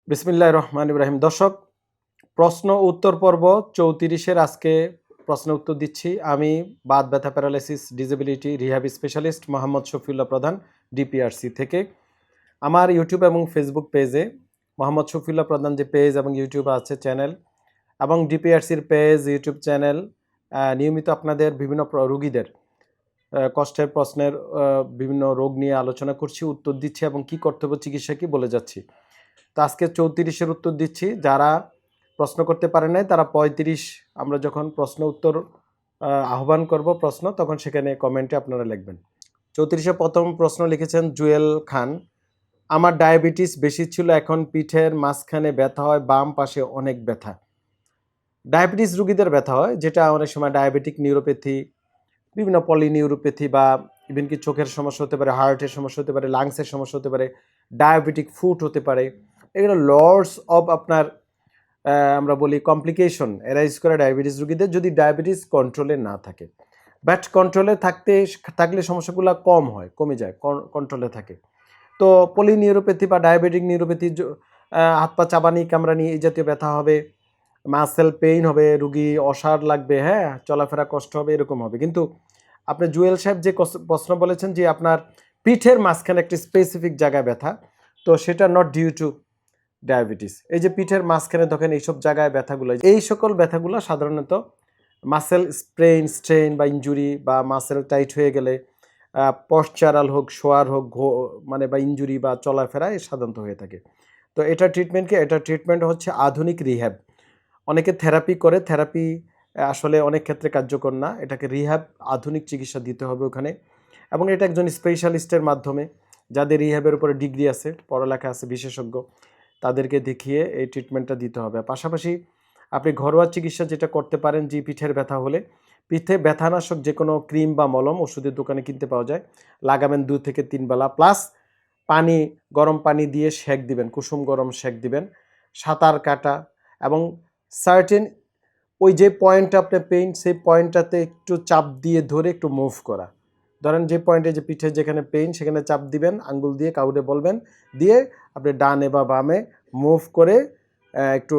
বিসমিল্লাহির রহমানির রহিম। দর্শক, প্রশ্ন উত্তর পর্ব 34-এর আজকে প্রশ্ন উত্তর দিচ্ছি আমি, বাত ব্যথা paralysis disability rehab specialist Mohammad Shafiullah প্রধান, ডিপিআরসি থেকে। আমার ইউটিউব এবং ফেসবুক পেজে মোহাম্মদ শফিউল্লাহ প্রধান যে পেজ এবং ইউটিউব আছে চ্যানেল, এবং ডিপিআরসির পেজ ইউটিউব চ্যানেল নিয়মিত আপনাদের বিভিন্ন রোগীদের কষ্টের প্রশ্নের বিভিন্ন রোগ নিয়ে আলোচনা করছি, উত্তর দিচ্ছি এবং কি করতে হবে, চিকিৎসা কি বলে যাচ্ছি। তো আজকে 34-এর উত্তর দিচ্ছি। যারা প্রশ্ন করতে পারে নাই তারা 35, আমরা যখন প্রশ্ন উত্তর আহ্বান করব প্রশ্ন, তখন সেখানে কমেন্টে আপনারা লিখবেন। 34-এ প্রথম প্রশ্ন লিখেছেন জুয়েল খান। আমার ডায়াবেটিস বেশি ছিল, এখন পিঠের মাঝখানে ব্যথা হয়, বাম পাশে অনেক ব্যথা। ডায়াবেটিস রোগীদের ব্যথা হয়, যেটা অনেক সময় ডায়াবেটিক নিউরোপ্যাথি, বিভিন্ন পলিনিউরোপ্যাথি বা ইভেন কি চোখের সমস্যা হতে পারে, হার্টের সমস্যা হতে পারে, লাংসের সমস্যা হতে পারে, ডায়াবেটিক ফুট হতে পারে। এগুলো লর্ডস অফ আপনার আমরা বলি কমপ্লিকেশন এরাইজ করে ডায়াবেটিস রোগীদের, যদি ডায়াবেটিস কন্ট্রোলে না থাকে। বাট কন্ট্রোলে থাকলে সমস্যাগুলো কম হয়, কমে যায়, কন্ট্রোলে থাকে। তো পলিনিউরোপ্যাথি বা ডায়াবেটিক নিউরোপ্যাথি, হাত পা চাবানি কামড়ানি এই জাতীয় ব্যথা হবে, মাসেল পেইন হবে, রুগী অসাড় লাগবে, হ্যাঁ, চলাফেরা কষ্ট হবে, এরকম হবে। কিন্তু আপনি জুয়েল সাহেব যে প্রশ্ন বলেছেন যে আপনার পিঠের মাঝখানে একটি স্পেসিফিক জায়গায় ব্যথা, তো সেটা নট ডিউ টু ডায়াবেটিস। এই যে পিঠের মাঝখানে দেখেন এইসব জায়গায় ব্যথাগুলো, এই সকল ব্যথাগুলো সাধারণত মাসেল স্ট্রেন বা ইনজুরি বা মাসেল টাইট হয়ে গেলে, পশ্চারাল হোক, শোয়ার হোক, মানে বা ইনজুরি বা চলাফেরায় সাধারণত হয়ে থাকে। তো এটা ট্রিটমেন্টকে, এটা ট্রিটমেন্ট হচ্ছে আধুনিক রিহ্যাব। অনেকে থেরাপি করে, থেরাপি আসলে অনেক ক্ষেত্রে কার্যকর না, এটাকে রিহ্যাব, আধুনিক চিকিৎসা দিতে হবে ওখানে। এবং এটা একজন স্পেশালিস্টের মাধ্যমে, যাদের রিহ্যাবের উপরে ডিগ্রি আছে, পড়ালেখা আছে, বিশেষজ্ঞ, তাদেরকে দেখিয়ে এই ট্রিটমেন্টটা দিতে হবে। পাশাপাশি আপনি ঘরোয়া চিকিৎসা যেটা করতে পারেন, যে পিঠের ব্যথা হলে পিঠে ব্যথানাশক যে কোনো ক্রিম বা মলম ওষুধের দোকানে কিনতে পাওয়া যায়, লাগাবেন 2 থেকে 3 বেলা, প্লাস পানি, গরম পানি দিয়ে সেঁক দিবেন, কুসুম গরম সেঁক দিবেন, সাঁতার কাটা, এবং সার্টেন ওই যে পয়েন্টটা আপনার পেইন, সেই পয়েন্টটাতে একটু চাপ দিয়ে ধরে একটু মুভ করা। ধরেন যে পয়েন্টে, যে পিঠে যেখানে পেইন, সেখানে চাপ দিবেন আঙ্গুল দিয়ে, কাউরে বলবেন, দিয়ে আপনি ডানে বা বামে মুভ করে একটু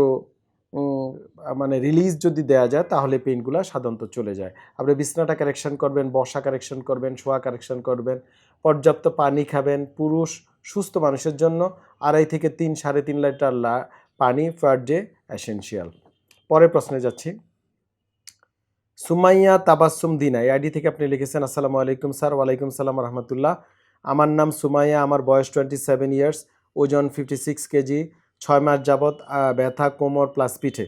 মানে রিলিজ যদি দেওয়া যায়, তাহলে পেইনগুলো সাধারণত চলে যায়। আপনি বিছনাটা কারেকশন করবেন, বসা কারেকশন করবেন, শোয়া কারেকশন করবেন, পর্যাপ্ত পানি খাবেন। পুরুষ সুস্থ মানুষের জন্য 2.5 থেকে 3-3.5 লিটার পানি পার ডে এসেনশিয়াল। পরের প্রশ্নে যাচ্ছি। সুমাইয়া তাবাসসুম দিনা, এই আইডি থেকে আপনি লিখেছেন, আসসালামু আলাইকুম স্যার। ওয়ালাইকুম সালাম রহমতুল্লাহ। আমার নাম সুমাইয়া, আমার বয়স 27 ইয়ার্স, ওজন 56 কেজি, 6 মাস যাবৎ ব্যথা কোমর প্লাস পিঠে।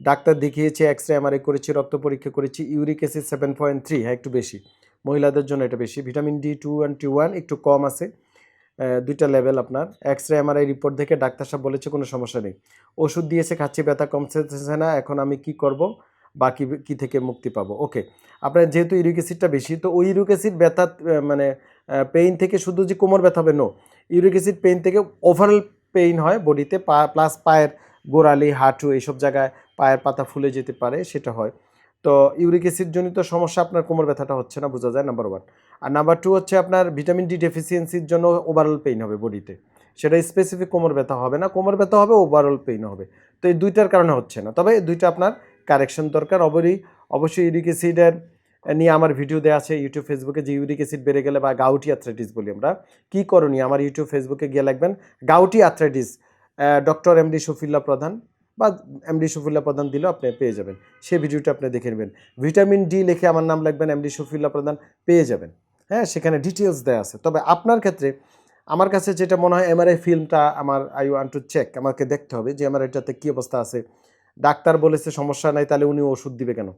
ডাক্তার দেখিয়েছি, এক্সরে এমআরআই করেছি, রক্ত পরীক্ষা করেছি, ইউরিক অ্যাসিড 7.3, হ্যাঁ একটু বেশি, মহিলাদের জন্য এটা বেশি। ভিটামিন D2 and T1 একটু কম আছে, 2টা লেভেল আপনার। এক্সরে এমআরআই রিপোর্ট দেখে ডাক্তার সাহেব বলেছে কোনো সমস্যা নেই, ওষুধ দিয়েছে, খাচ্ছি, ব্যথা কমছে না। এখন আমি কি করব বা কি থেকে মুক্তি পাবো? ওকে, আপনার যেহেতু ইউরিক অ্যাসিডটা বেশি, তো ওই ইউরিক অ্যাসিড ব্যথা মানে পেইন থেকে শুধু যে কোমর ব্যথা হবে, নো, ইউরিক অ্যাসিড পেইন থেকে ওভারঅল পেইন হয় বডিতে, প্লাস পায়ের গোড়ালি, হাঁটু, এইসব জায়গায় পায়ের পাতা ফুলে যেতে পারে, সেটা হয়। তো ইউরিক অ্যাসিড জনিত সমস্যা আপনার কোমর ব্যথাটা হচ্ছে না, বোঝা যায়, নাম্বার 1। আর নাম্বার 2 হচ্ছে আপনার ভিটামিন ডি ডেফিসিয়েন্সির জন্য ওভারঅল পেইন হবে বডিতে, সেটা স্পেসিফিক কোমর ব্যথা হবে না, কোমর ব্যথা হবে, ওভারঅল পেইন হবে। তো এই দুইটার কারণে হচ্ছে না, তবে এই দুইটা আপনার কারেকশন দরকার। অবশ্যই ইউরিক অ্যাসিডের নিয়ে আমার ভিডিও দেওয়া আছে ইউটিউব ফেসবুকে, যে ইউরিক অ্যাসিড বেড়ে গেলে বা গাউটি আর্থ্রাইটিস বলি আমরা, কী করণীয়, আমার ইউটিউব ফেসবুকে গিয়ে লাগবেন gouty arthritis, doctor MD Shafiullah Pradhan, বা এমডি শফিউল্লাহ প্রধান দিলেও আপনি পেয়ে যাবেন, সেই ভিডিওটা আপনি দেখে নেবেন। ভিটামিন ডি লিখে আমার নাম লিখবেন, এমডি শফিউল্লাহ প্রধান, পেয়ে যাবেন। হ্যাঁ, সেখানে ডিটেলস দেওয়া আছে। তবে আপনার ক্ষেত্রে আমার কাছে যেটা মনে হয়, এমআরআই ফিল্মটা আমার, আই ওয়ান্ট টু চেক, আমাকে দেখতে হবে যে এমআরআইটাতে কী অবস্থা আছে। ডাক্তার বলেছে সমস্যা নাই, তাহলে উনি ওষুধ দিবে কেন?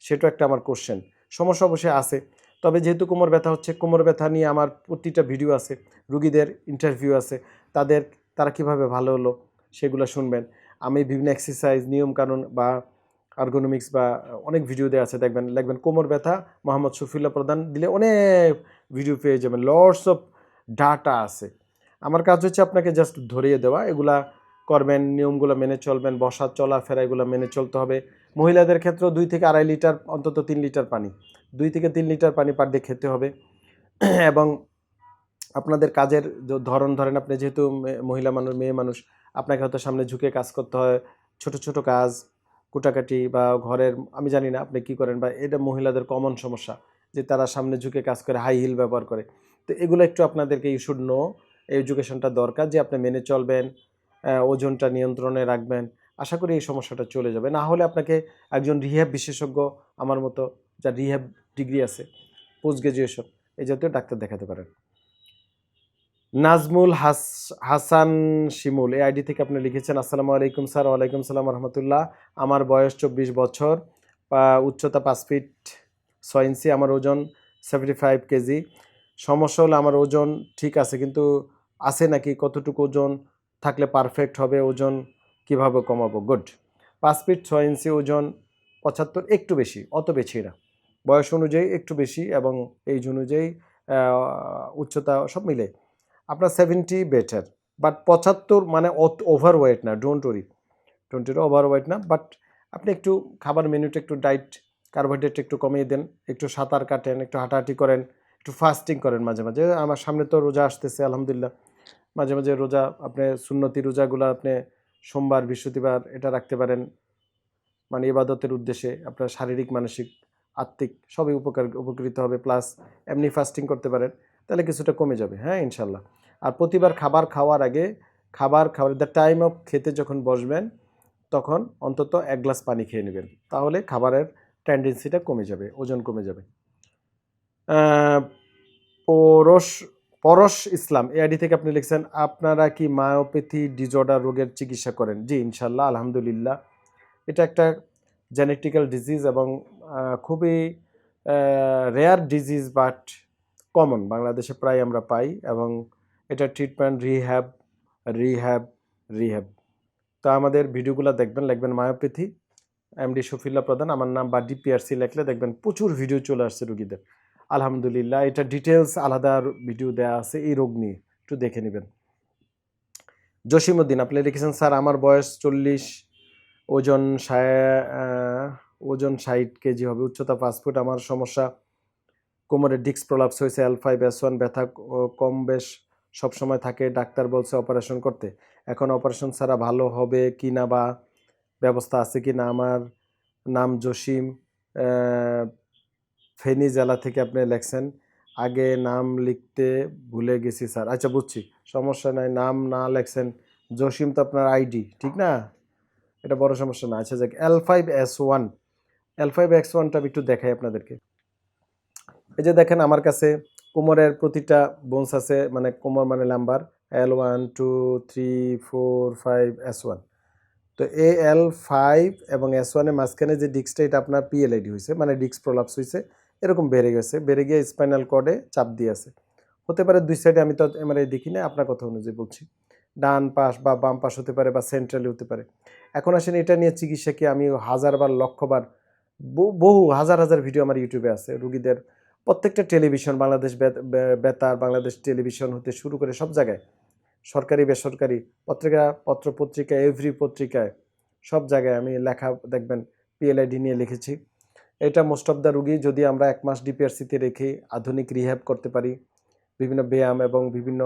সেটা একটা আমার কোশ্চেন। সমস্যা অবশ্যই আছে, তবে যেহেতু কোমর ব্যথা হচ্ছে, কোমর ব্যথা নিয়ে আমার প্রতিটা ভিডিও আছে, রুগীদের ইন্টারভিউ আছে, তারা কিভাবে ভালো হলো সেগুলো শুনবেন। আমি বিভিন্ন এক্সারসাইজ, নিয়মকানুন বা আর্গোনমিক্স বা অনেক ভিডিও দেওয়া আছে, দেখবেন, লিখবেন কোমর ব্যথা মোহাম্মদ শফিউল্লাহ প্রধান দিলে অনেক ভিডিও পেয়ে যাবেন, লটস অফ ডাটা আছে। আমার কাজ হচ্ছে আপনাকে জাস্ট ধরিয়ে দেওয়া, এগুলা করবেন, নিয়মগুলো মেনে চলবেন, বসা চলাফেরা এগুলো মেনে চলতে হবে। মহিলাদের ক্ষেত্রেও 2 থেকে 2.5 লিটার, অন্তত 3 লিটার পানি, 2 থেকে 3 লিটার পানি পার ডে খেতে হবে। এবং আপনাদের কাজের ধরেন আপনি যেহেতু মহিলা মানুষ, মেয়ে মানুষ, আপনাকে হয়তো সামনে ঝুঁকে কাজ করতে হয়, ছোট ছোট কাজ, কুটাকাটি বা ঘরের আমি জানি না আপনি কি করেন, বা এটা মহিলাদের কমন সমস্যা যে তারা সামনে ঝুঁকে কাজ করে, হাই হিল ব্যবহার করে। তো এগুলো একটু আপনাদেরকে ইউ শুড নো, এডুকেশনটা দরকার যে আপনি মেনে চলবেন, ওজনটা নিয়ন্ত্রণে রাখবেন। আশা করি এই সমস্যাটা চলে যাবে। না হলে আপনাকে একজন রিহ্যাব বিশেষজ্ঞ আমার মতো, যার রিহ্যাব ডিগ্রি আছে, পোস্ট গ্রাজুয়েশন, এই জাতীয় ডাক্তার দেখাতে পারেন। নাজমুল হাসান শিমুল এই আইডি থেকে আপনি লিখেছেন, আসসালামু আলাইকুম স্যার। ওয়ালাইকুম সালাম রহমতুল্লাহ। আমার বয়স 24 বছর, উচ্চতা 5 ফিট 6 ইঞ্চি, আমার ওজন 75 কেজি। সমস্যা হলো আমার ওজন ঠিক আছে, কিন্তু আছে নাকি, কতটুকু ওজন থাকলে পারফেক্ট হবে, ওজন কিভাবে কমাবো? গুড। 5 ফিট 6 ইঞ্চি, ওজন 75, একটু বেশি, অত বেশি না, বয়স অনুযায়ী একটু বেশি এবং এইজ অনুযায়ী উচ্চতা সব মিলে আপনার 70 বেটার, বাট 75 মানে ওভার ওয়েট না, ডোন্ট ওরি ওভার ওয়েট না, বাট আপনি একটু খাবার মেনুটা একটু ডায়েট কার্বোহাইড্রেট একটু কমিয়ে দেন, একটু সাঁতার কাটেন, একটু হাঁটাহাঁটি করেন, একটু ফাস্টিং করেন মাঝে মাঝে। আমার সামনে তো রোজা আসতেছে আলহামদুলিল্লাহ, মাঝে মাঝে রোজা আপনি সুন্নতি রোজাগুলো আপনি সোমবার বৃহস্পতিবার এটা রাখতে পারেন, মানে ইবাদতের উদ্দেশ্যে আপনার শারীরিক মানসিক আত্মিক সবই উপকৃত হবে, প্লাস এমনি ফাস্টিং করতে পারেন, তাহলে কিছুটা কমে যাবে, হ্যাঁ ইনশাল্লাহ। আর প্রতিবার খাবার খাওয়ার আগে, খাবার খাওয়ার দ্য টাইম অফ খেতে যখন বসবেন তখন অন্তত 1 গ্লাস পানি খেয়ে নেবেন, তাহলে খাবারের টেন্ডেন্সিটা কমে যাবে, ওজন কমে যাবে। পরশ পরশ ইসলাম এআইডি থেকে আপনি লিখছেন, আপনারা কি মায়োপ্যাথি ডিজঅর্ডার রোগের চিকিৎসা করেন? জি ইনশাল্লাহ আলহামদুলিল্লাহ। এটা একটা জেনেটিক্যাল ডিজিজ এবং খুবই রেয়ার ডিজিজ, বাট কমন, বাংলাদেশে প্রায় আমরা পাই, এবং এটা ট্রিটমেন্ট রিহ্যাব রিহ্যাব রিহ্যাব। তো আমাদের ভিডিওগুলো দেখবেন, লিখবেন মায়োপ্যাথি এমডি শফিউল্লাহ প্রধান আমার নাম, বা ডিপিআরসি লিখলে দেখবেন প্রচুর ভিডিও চলে আসছে রুগীদের আলহামদুলিল্লাহ। এটা ডিটেলস আলাদা ভিডিও দেওয়া আছে এই রোগ নিয়ে, একটু দেখে নেবেন। জসিমউদ্দিন আপনি লিখেছেন, স্যার আমার বয়স 40, ওজন 60 কেজি হবে, উচ্চতা 5 ফুট, আমার সমস্যা কোমরে ডিস্ক প্রলাপস হয়েছে, L5S1 ব্যথা কম বেশ সবসময় থাকে, ডাক্তার বলছে অপারেশন করতে, এখন অপারেশন ছাড়া ভালো হবে কি না বা ব্যবস্থা আছে কি না? আমার নাম জসিম, ফেনী জেলা থেকে আপনি লেখছেন, আগে নাম লিখতে ভুলে গেছি স্যার। আচ্ছা বুঝছি, সমস্যা নাই, নাম না লেখছেন, জসিম তো আপনার আইডি, ঠিক না, এটা বড় সমস্যা না। আচ্ছা যাক, L5S1টা আমি একটু দেখাই আপনাদেরকে। এই যে দেখেন আমার কাছে কোমরের প্রতিটা বোনস আছে, মানে কোমর মানে নাম্বার L1 2 3 4 5 S1। তো L5 এবং S1 এর মাঝখানে যে ডিস্কটা, এটা আপনার PLID হয়েছে, মানে ডিস্ক প্রলাপস হয়েছে, এরকম বেড়ে গেছে, বেড়ে গিয়ে স্পাইনাল কর্ডে চাপ দিয়ে আছে। হতে পারে দুই সাইডে, আমি তো এমআরআই দেখি না, আপনার কথা অনুযায়ী বলছি, ডান পাশ বা বাম পাশ হতে পারে, বা সেন্ট্রালি হতে পারে। এখন আসেন এটা নিয়ে চিকিৎসা কি, আমি হাজারবার লক্ষবার বহু হাজার হাজার ভিডিও আমার ইউটিউবে আছে রুগীদের, প্রত্যেকটা টেলিভিশন, বাংলাদেশ বেতার, বাংলাদেশ টেলিভিশন হতে শুরু করে সব জায়গায়, সরকারি বেসরকারি পত্রিকা এভরি পত্রিকায় সব জায়গায় আমি লেখা দেখবেন PLID নিয়ে লিখেছি। এটা মোস্ট অফ দ্য রুগী যদি আমরা 1 মাস ডিপিআরসিতে রেখে আধুনিক রিহ্যাব করতে পারি, বিভিন্ন ব্যায়াম এবং বিভিন্ন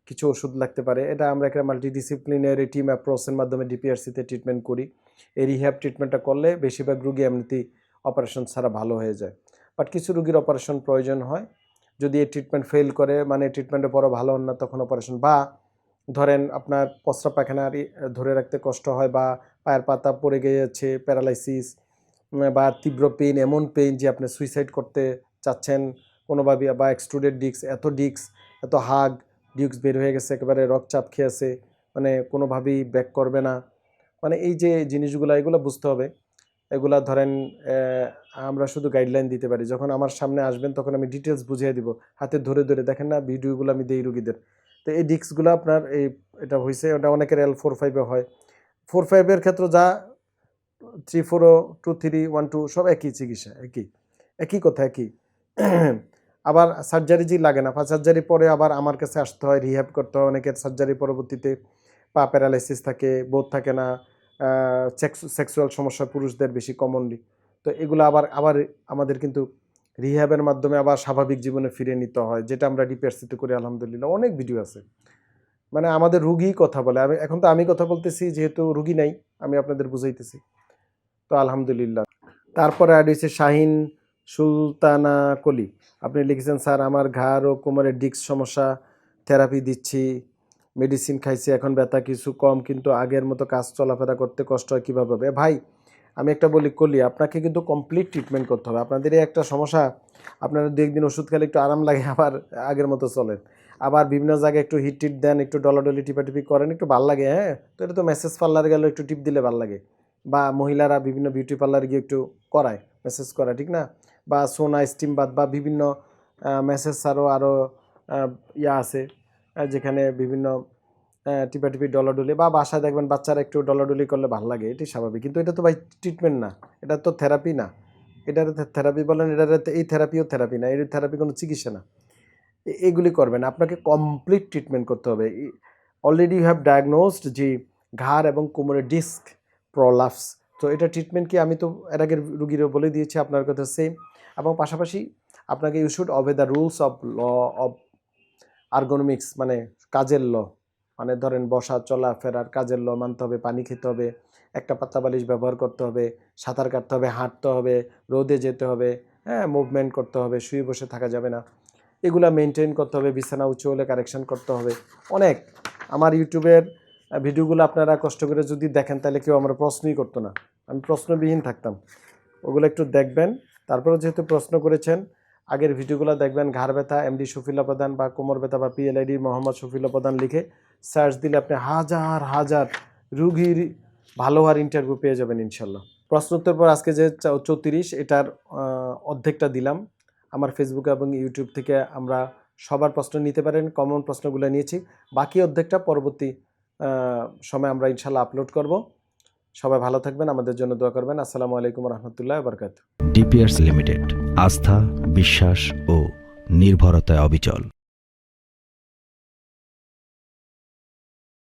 কিছু ওষুধ লাগতে পারে, এটা আমরা একটা মাল্টিডিসিপ্লিনারি টিম অ্যাপ্রোচের মাধ্যমে ডিপিআরসিতে ট্রিটমেন্ট করি। এই রিহ্যাব ট্রিটমেন্টটা করলে বেশিরভাগ রুগী এমনিতেই অপারেশন ছাড়া ভালো হয়ে যায়, বাট কিছু রুগীর অপারেশন প্রয়োজন হয়, যদি এই ট্রিটমেন্ট ফেল করে, মানে ট্রিটমেন্টের পরও ভালো হন না, তখন অপারেশন, বা ধরেন আপনার প্রস্রাব পায়খানা ধরে রাখতে কষ্ট হয়, বা পায়ের পাতা পড়ে গিয়েছে, প্যারালাইসিস, বা তীব্র পেইন, এমন পেইন যে আপনি সুইসাইড করতে চাচ্ছেন কোনোভাবে, বা এক্সট্রুডেড ডিস্ক, এত হাগ ডিস্ক বের হয়ে গেছে, একেবারে রক্তচাপ খেয়েছে, মানে কোনোভাবেই ব্যাক করবে না, মানে এই যে জিনিসগুলো, এগুলো বুঝতে হবে। এগুলা ধরেন আমরা শুধু গাইডলাইন দিতে পারি, যখন আমার সামনে আসবেন তখন আমি ডিটেলস বুঝিয়ে দিব, হাতে ধরে ধরে, দেখেন না ভিডিওগুলো আমি দিই রুগীদের। তো এই ডিস্কগুলো আপনার এটা হয়েছে, ওটা অনেকের L4-5 হয়, 4-5 ক্ষেত্রে যা 3-4, 2-3, 1-2 সব একই চিকিৎসা, একই কথা, একই। আবার সার্জারি যে লাগে না, সার্জারি পরে আবার আমার কাছে আসতে হয়, রিহ্যাব করতে হয়, অনেকের সার্জারি পরবর্তীতে পা প্যারালাইসিস থাকে, বোধ থাকে না, সেক্সুয়াল সমস্যা পুরুষদের বেশি কমনলি। তো এগুলো আবার আবার আমাদের কিন্তু রিহ্যাবের মাধ্যমে আবার স্বাভাবিক জীবনে ফিরে নিতে হয়, যেটা আমরা ডিপিআরসিতে করি আলহামদুলিল্লাহ, অনেক ভিডিও আছে। মানে আমাদের রুগী কথা বলে। এখন তো আমি কথা বলতেছি, যেহেতু রুগী নাই, আমি আপনাদের বুঝাইতেছি। তো আলহামদুলিল্লাহ। তারপরে অ্যাড হয়েছে শাহিন সুলতানা কলি। আপনি লিখেছেন, স্যার আমার ঘাড় ও কোমরের ডিস্ক সমস্যা, থেরাপি দিচ্ছি, মেডিসিন খাইছি, এখন ব্যথা কিছু কম, কিন্তু আগের মতো কাজ চলাফেরা করতে কষ্ট হয়, কীভাবে হবে? ভাই আমি একটা বলি, কলি আপনাকে কিন্তু কমপ্লিট ট্রিটমেন্ট করতে হবে। আপনাদের এই একটা সমস্যা, আপনারা দু একদিন ওষুধ খেলে একটু আরাম লাগে, আবার আগের মতো চলেন, আবার বিভিন্ন জায়গায় একটু হিট টিট দেন, একটু ডলাডলি টিপাটিপি করেন, একটু ভাল লাগে। হ্যাঁ, তো এটা তো মেসেজ পার্লার গেলে একটু টিপ দিলে ভাল লাগে, বা মহিলারা বিভিন্ন বিউটি পার্লার গিয়ে একটু করায়, মেসেজ করায়, ঠিক না? বা সোনা স্টিম বাদ বা বিভিন্ন মেসেজ আরও ইয়া আছে, যেখানে বিভিন্ন টিপাটিপি ডলাডলি, বা বাসায় দেখবেন বাচ্চারা একটু ডলাডলি করলে ভালো লাগে, এটি স্বাভাবিক। কিন্তু এটা তো ভাই ট্রিটমেন্ট না, এটা তো থেরাপি না। এটার থেরাপি বলেন, এটার এই থেরাপিও থেরাপি না, এর থেরাপি কোনো চিকিৎসা না। এগুলি করবেন, আপনাকে কমপ্লিট ট্রিটমেন্ট করতে হবে। অলরেডি ইউ হ্যাভ ডায়াগনোসড যে ঘাড় এবং কোমরের ডিস্ক প্রলাপস। তো এটা ট্রিটমেন্ট কি, আমি তো এর আগের রুগীরও বলে দিয়েছি, আপনার কথা সেম। এবং পাশাপাশি আপনাকে you should obey the rules of law of ergonomics, মানে কাজের ল, মানে ধরেন বসা চলা ফেরার কাজের ল মানতে হবে, পানি খেতে হবে, একটা পাতলা বালিশ ব্যবহার করতে হবে, সাঁতার কাটতে হবে, হাঁটতে হবে, রোদে যেতে হবে, হ্যাঁ, মুভমেন্ট করতে হবে, শুয়ে বসে থাকা যাবে না, এগুলা মেনটেন করতে হবে, বিছানা উঁচু হলে কারেকশন করতে হবে। অনেক আমার ইউটিউবের ভিডিওগুলো আপনারা কষ্ট করে যদি দেখেন, তাহলে কেউ আমার প্রশ্নই করতো না, আমি প্রশ্নবিহীন থাকতাম। ওগুলো একটু দেখবেন। তারপরে যেহেতু প্রশ্ন করেছেন, আগের ভিডিওগুলো দেখবেন। ঘাড় ব্যথা এমডি শফিউল্লাহ প্রধান, বা কোমর ব্যথা বা পিএলআইডি মোহাম্মদ শফিউল্লাহ প্রধান লিখে সার্চ দিলে আপনি হাজার হাজার রুগীর ভালো হওয়ার ইন্টারভিউ পেয়ে যাবেন ইনশাল্লাহ। প্রশ্ন উত্তর পর আজকে যে 34, এটার অর্ধেকটা দিলাম। আমার ফেসবুক এবং ইউটিউব থেকে আমরা সবার প্রশ্ন নিতে পারেন, কমন প্রশ্নগুলো নিয়েছি। বাকি অর্ধেকটা পরবর্তী সময় আমরা ইনশাল্লাহ আপলোড করব। সবাই ভালো থাকবেন, আমাদের জন্য দোয়া করবেন। আসসালামু আলাইকুম রহমতুল্লাহ বরকাত। ডিপিআরস লিমিটেড, আস্থা, বিশ্বাস ও নির্ভরতায় অবিচল।